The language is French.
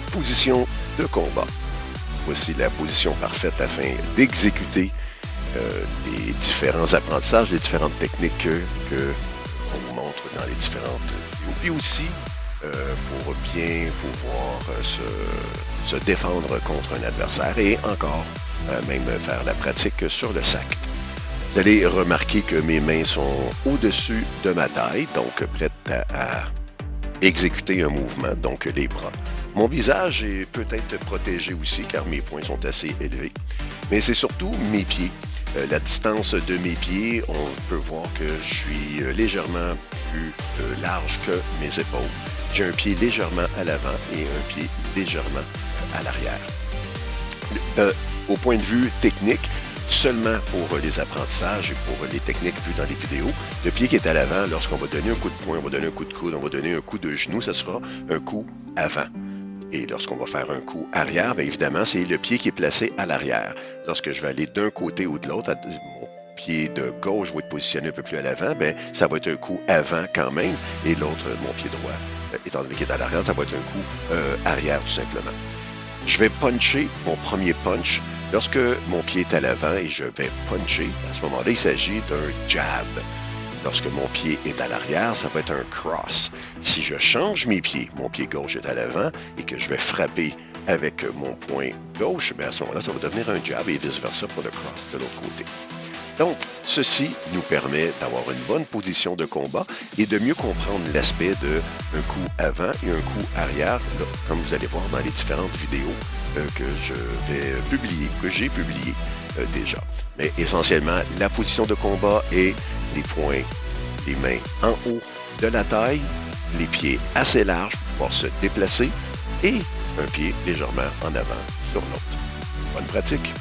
position de combat. Voici la position parfaite afin d'exécuter les différents apprentissages, les différentes techniques qu'on vous montre dans les différentes vidéos. Puis aussi, pour bien pouvoir se défendre contre un adversaire et encore même faire la pratique sur le sac. Vous allez remarquer que mes mains sont au-dessus de ma taille, donc prêtes à exécuter un mouvement, donc les bras. Mon visage est peut-être protégé aussi car mes poings sont assez élevés, mais c'est surtout mes pieds. La distance de mes pieds, on peut voir que je suis légèrement plus large que mes épaules. J'ai un pied légèrement à l'avant et un pied légèrement à l'arrière. Au point de vue technique, seulement pour les apprentissages et pour les techniques vues dans les vidéos, le pied qui est à l'avant, lorsqu'on va donner un coup de poing, on va donner un coup de coude, on va donner un coup de genou, ce sera un coup avant. Et lorsqu'on va faire un coup arrière, bien évidemment, c'est le pied qui est placé à l'arrière. Lorsque je vais aller d'un côté ou de l'autre, mon pied de gauche va être positionné un peu plus à l'avant, bien, ça va être un coup avant quand même, et l'autre, mon pied droit, étant donné qu'il est à l'arrière, ça va être un coup arrière tout simplement. Je vais puncher mon premier punch. Lorsque mon pied est à l'avant et je vais puncher, à ce moment-là, il s'agit d'un jab. Lorsque mon pied est à l'arrière, ça va être un cross. Si je change mes pieds, mon pied gauche est à l'avant et que je vais frapper avec mon poing gauche, bien à ce moment-là, ça va devenir un jab et vice-versa pour le cross de l'autre côté. Donc, ceci nous permet d'avoir une bonne position de combat et de mieux comprendre l'aspect d'un coup avant et un coup arrière, là, comme vous allez voir dans les différentes vidéos que je vais publier, que j'ai publiées déjà. Mais essentiellement, la position de combat est les poings, les mains en haut de la taille, les pieds assez larges pour pouvoir se déplacer et un pied légèrement en avant sur l'autre. Bonne pratique!